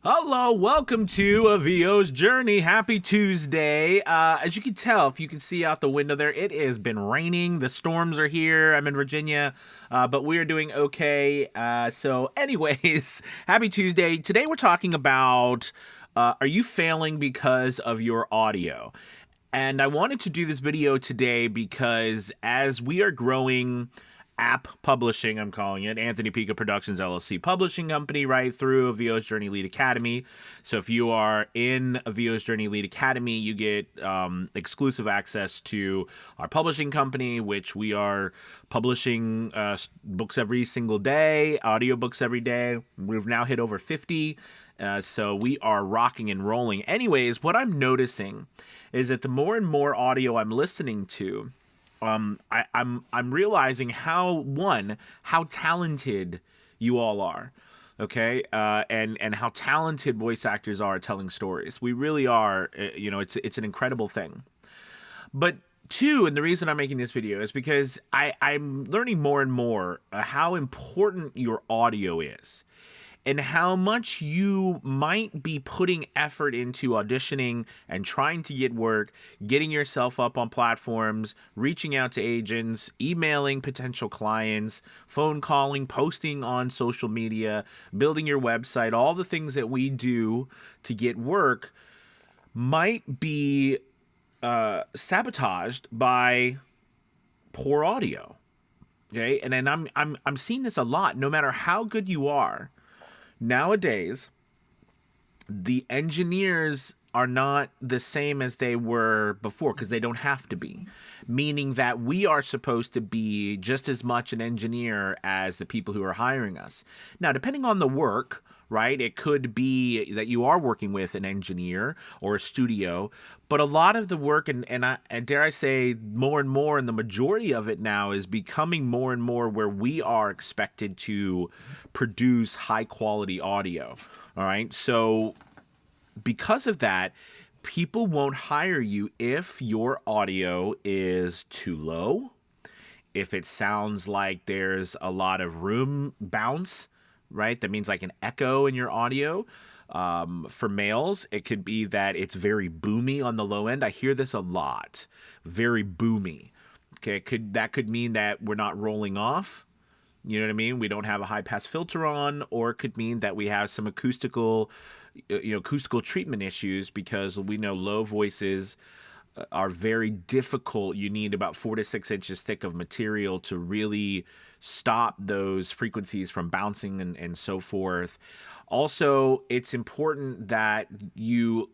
Hello, welcome to A VO's Journey. Happy Tuesday. As you can tell, if you can see out the window there, it has been raining. The storms are here. I'm in Virginia, but we are doing okay. Anyways, happy Tuesday. Today we're talking about are you failing because of your audio? And I wanted to do this video today because as we are growing app publishing, I'm calling it, Anthony Pica Productions LLC publishing company, right through a VO's Journey Lead Academy. So if you are in a VO's Journey Lead Academy, you get exclusive access to our publishing company, which we are publishing books every single day, audiobooks every day. We've now hit over 50. So we are rocking and rolling. Anyways, what I'm noticing is that the more and more audio I'm listening to, I'm realizing how talented you all are, okay, and how talented voice actors are at telling stories. We really are. It's an incredible thing. But two, and the reason I'm making this video is because I'm learning more and more how important your audio is. And how much you might be putting effort into auditioning and trying to get work, getting yourself up on platforms, reaching out to agents, emailing potential clients, phone calling, posting on social media, building your website, all the things that we do to get work might be sabotaged by poor audio. Okay, and then I'm seeing this a lot. No matter how good you are, nowadays, the engineers are not the same as they were before because they don't have to be, meaning that we are supposed to be just as much an engineer as the people who are hiring us. Now, depending on the work, right, it could be that you are working with an engineer or a studio, but a lot of the work, and dare I say more and more, and the majority of it now is becoming more and more where we are expected to produce high quality audio. All right. So because of that, people won't hire you if your audio is too low, if it sounds like there's a lot of room bounce, right? That means like an echo in your audio. For males, it could be that it's very boomy on the low end. I hear this a lot. Very boomy. Okay, that could mean that we're not rolling off. You know what I mean? We don't have a high pass filter on, or it could mean that we have some acoustical treatment issues because we know low voices are very difficult. You need about 4 to 6 inches thick of material to really stop those frequencies from bouncing and so forth. Also, it's important that you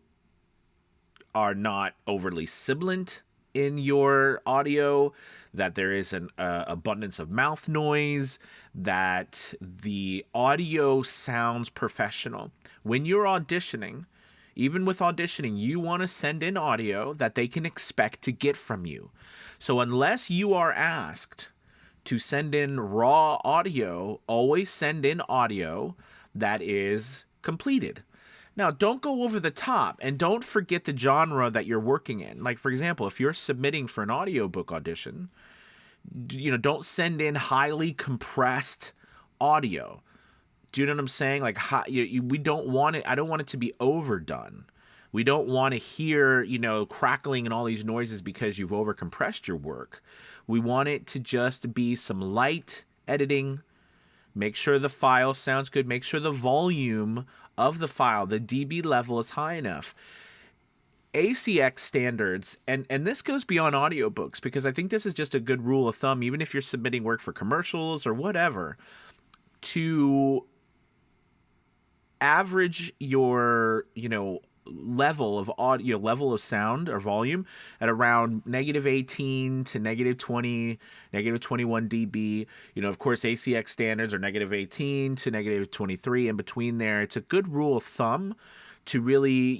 are not overly sibilant in your audio, that there is an abundance of mouth noise, that the audio sounds professional. When you're auditioning, even with auditioning, you want to send in audio that they can expect to get from you. So unless you are asked to send in raw audio, always send in audio that is completed. Now, don't go over the top, and don't forget the genre that you're working in. Like, for example, if you're submitting for an audiobook audition, don't send in highly compressed audio. Do you know what I'm saying? Like, we don't want it. I don't want it to be overdone. We don't want to hear, crackling and all these noises because you've overcompressed your work. We want it to just be some light editing. Make sure the file sounds good. Make sure the volume of the file, the dB level, is high enough. ACX standards, and this goes beyond audiobooks, because I think this is just a good rule of thumb, even if you're submitting work for commercials or whatever, to average your, level of audio, level of sound or volume at around -18 to -20, -21 dB. Of course, ACX standards are -18 to -23. In between there, it's a good rule of thumb to really,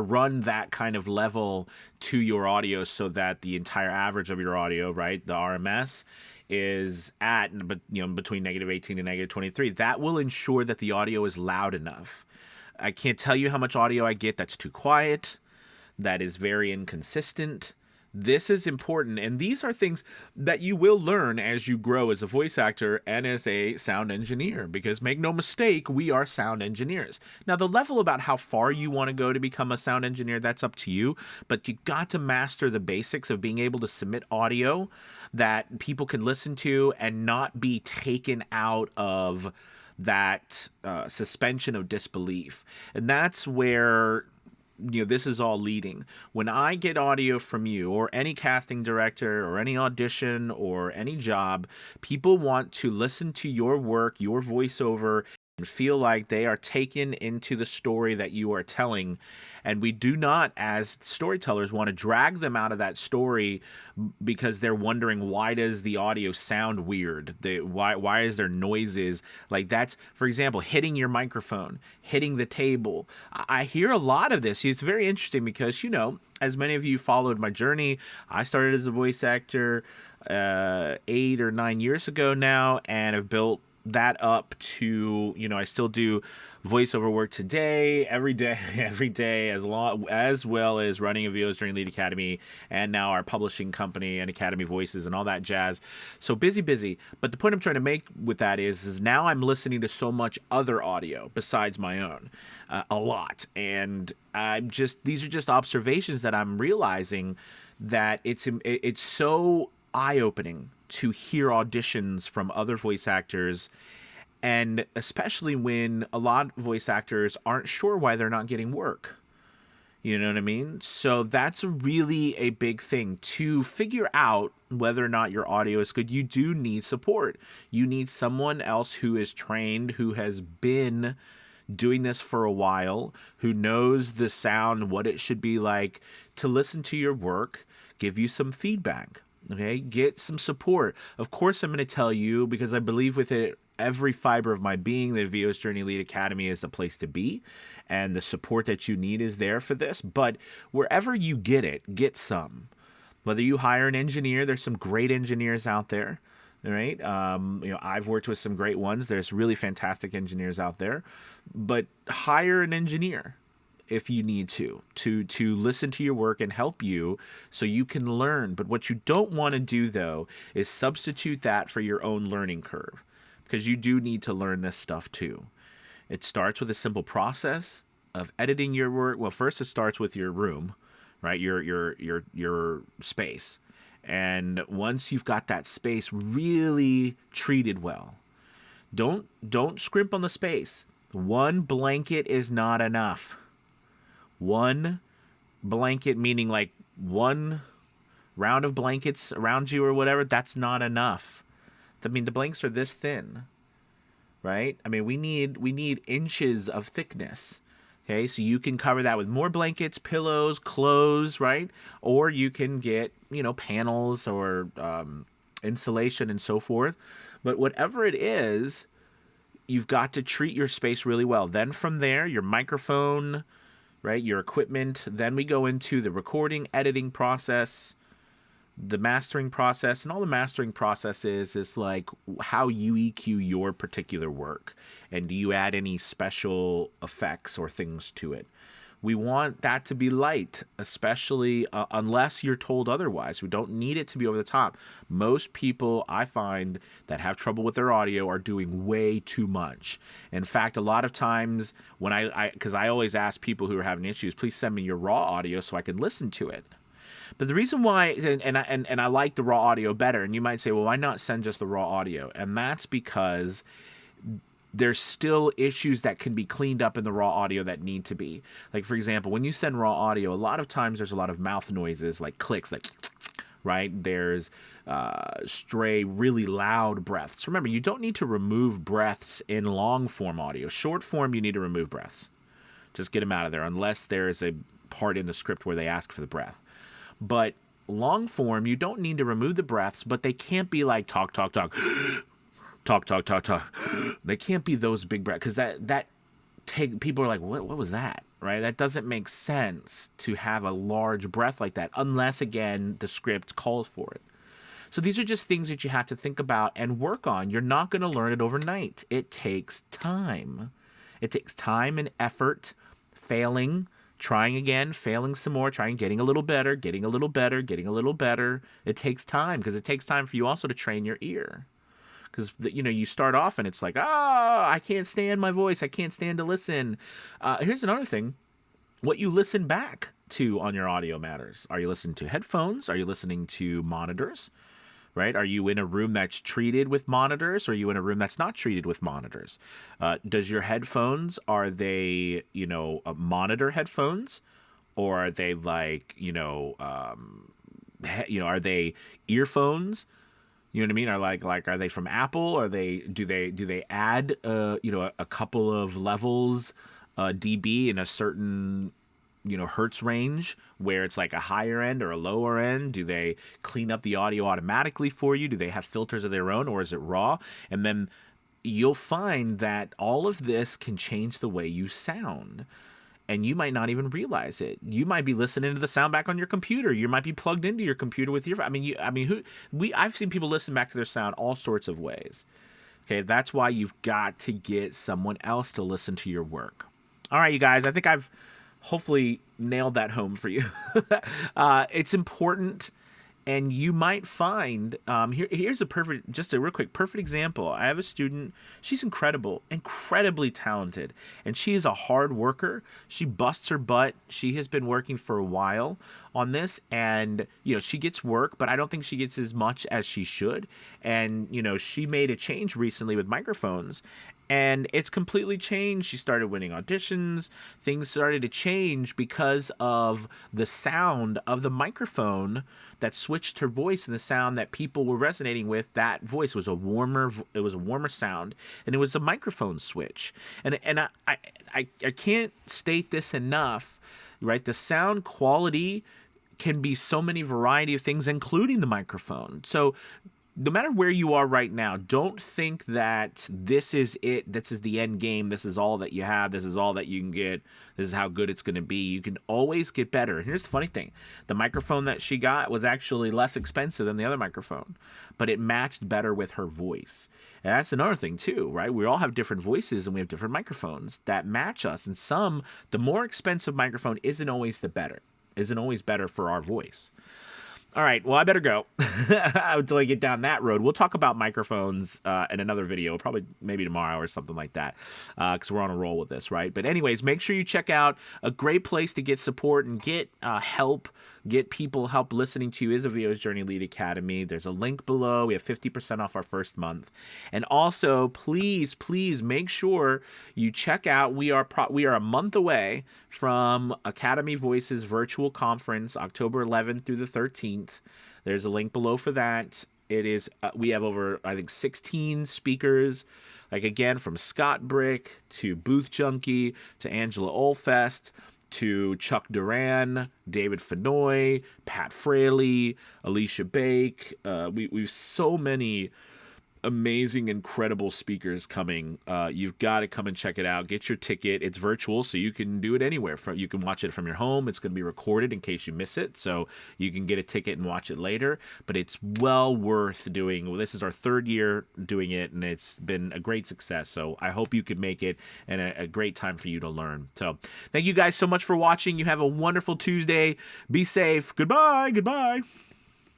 run that kind of level to your audio so that the entire average of your audio, right, the RMS, is at between -18 and -23. That will ensure that the audio is loud enough. I can't tell you how much audio I get that's too quiet, that is very inconsistent, This is important, and these are things that you will learn as you grow as a voice actor and as a sound engineer, because make no mistake, we are sound engineers. Now, the level about how far you want to go to become a sound engineer, that's up to you, but you got to master the basics of being able to submit audio that people can listen to and not be taken out of that suspension of disbelief. And that's where this is all leading. When I get audio from you or any casting director or any audition or any job, people want to listen to your work, your voiceover, and feel like they are taken into the story that you are telling. And we do not, as storytellers, want to drag them out of that story because they're wondering, why does the audio sound weird? Why is there noises? Like, that's, for example, hitting your microphone, hitting the table. I hear a lot of this. It's very interesting because, as many of you followed my journey, I started as a voice actor 8 or 9 years ago now, and have built that up to, I still do voiceover work today, every day, as well as running a VO's Journey Lead Academy, and now our publishing company and Academy Voices and all that jazz. So busy. But the point I'm trying to make with that is now I'm listening to so much other audio besides my own, a lot. And these are just observations that I'm realizing that it's so eye-opening to hear auditions from other voice actors, and especially when a lot of voice actors aren't sure why they're not getting work. You know what I mean? So that's really a big thing. To figure out whether or not your audio is good, you do need support. You need someone else who is trained, who has been doing this for a while, who knows the sound, what it should be like, to listen to your work, give you some feedback. Okay, get some support. Of course, I'm going to tell you, because I believe with it, every fiber of my being, the VO's Journey Lead Academy is the place to be, and the support that you need is there for this. But wherever you get it, get some. Whether you hire an engineer, there's some great engineers out there. All right, I've worked with some great ones. There's really fantastic engineers out there, but hire an engineer if you need to listen to your work and help you so you can learn. But what you don't want to do, though, is substitute that for your own learning curve, because you do need to learn this stuff too. It starts with a simple process of editing your work. Well, first it starts with your room, right? Your space. And once you've got that space really treated well, don't scrimp on the space. One blanket is not enough. One blanket, meaning like one round of blankets around you or whatever, that's not enough. I mean, the blankets are this thin, right? I mean, we need inches of thickness. Okay, so you can cover that with more blankets, pillows, clothes, right? Or you can get, panels or insulation and so forth. But whatever it is, you've got to treat your space really well. Then from there, your microphone, right, your equipment. Then we go into the recording, editing process, the mastering process. And all the mastering process is like how you EQ your particular work. And do you add any special effects or things to it? We want that to be light, especially unless you're told otherwise. We don't need it to be over the top. Most people I find that have trouble with their audio are doing way too much. In fact, a lot of times when because I always ask people who are having issues, please send me your raw audio so I can listen to it. But the reason why, and I like the raw audio better, and you might say, well, why not send just the raw audio? And that's because there's still issues that can be cleaned up in the raw audio that need to be. Like, for example, when you send raw audio, a lot of times there's a lot of mouth noises, like clicks, like, right? There's stray, really loud breaths. Remember, you don't need to remove breaths in long form audio. Short form, you need to remove breaths. Just get them out of there, unless there's a part in the script where they ask for the breath. But long form, you don't need to remove the breaths, but they can't be like talk. Talk. They can't be those big breaths, because that people are like, what was that, right? That doesn't make sense to have a large breath like that, unless, again, the script calls for it. So these are just things that you have to think about and work on. You're not going to learn it overnight. It takes time. It takes time and effort, failing, trying again, failing some more, trying, getting a little better, getting a little better, getting a little better. It takes time, because it takes time for you also to train your ear. Because, you start off and it's like, I can't stand my voice. I can't stand to listen. Here's another thing. What you listen back to on your audio matters. Are you listening to headphones? Are you listening to monitors? Right? Are you in a room that's treated with monitors, or are you in a room that's not treated with monitors? Does your headphones, are they, monitor headphones, or are they like, are they earphones? You know what I mean? Are they from Apple? Do they add a couple of levels dB in a certain hertz range where it's like a higher end or a lower end? Do they clean up the audio automatically for you? Do they have filters of their own, or is it raw? And then you'll find that all of this can change the way you sound. And you might not even realize it. You might be listening to the sound back on your computer. You might be plugged into your computer with your. I've seen people listen back to their sound all sorts of ways. Okay, that's why you've got to get someone else to listen to your work. All right, you guys. I think I've hopefully nailed that home for you. It's important. And you might find, here's just a real quick perfect example. I have a student, she's incredible, incredibly talented, and she is a hard worker. She busts her butt. She has been working for a while on this, and, she gets work, but I don't think she gets as much as she should. And, she made a change recently with microphones, and it's completely changed. She started winning auditions. Things started to change because of the sound of the microphone that switched her voice, and the sound that people were resonating with. That voice was a warmer sound, and it was a microphone switch. And I can't state this enough, right? The sound quality can be so many variety of things, including the microphone. So no matter where you are right now, don't think that this is it. This is the end game. This is all that you have. This is all that you can get. This is how good it's going to be. You can always get better. And here's the funny thing. The microphone that she got was actually less expensive than the other microphone, but it matched better with her voice. And that's another thing too, right? We all have different voices, and we have different microphones that match us. And the more expensive microphone isn't always better for our voice. All right, well, I better go until I get down that road. We'll talk about microphones in another video, probably maybe tomorrow or something like that, because we're on a roll with this, right? But anyways, make sure you check out a great place to get support and get help, get people help listening to you is a VO's Journey Lead Academy. There's a link below. We have 50% off our first month. And also, please make sure you check out, we are a month away from Academy Voices virtual conference, October 11th through the 13th. There's a link below for that. It is we have over, I think, 16 speakers, like, again, from Scott Brick to Booth Junkie to Angela Olfest to Chuck Duran, David Fenoy, Pat Fraley, Alicia Bake. We've so many amazing, incredible speakers coming. You've got to come and check it out. Get your ticket. It's virtual, so you can do it anywhere. You can watch it from your home. It's going to be recorded in case you miss it, so you can get a ticket and watch it later. But it's well worth doing. Well, this is our third year doing it, and it's been a great success. So I hope you could make it, and a great time for you to learn. So thank you guys so much for watching. You have a wonderful Tuesday. Be safe. Goodbye.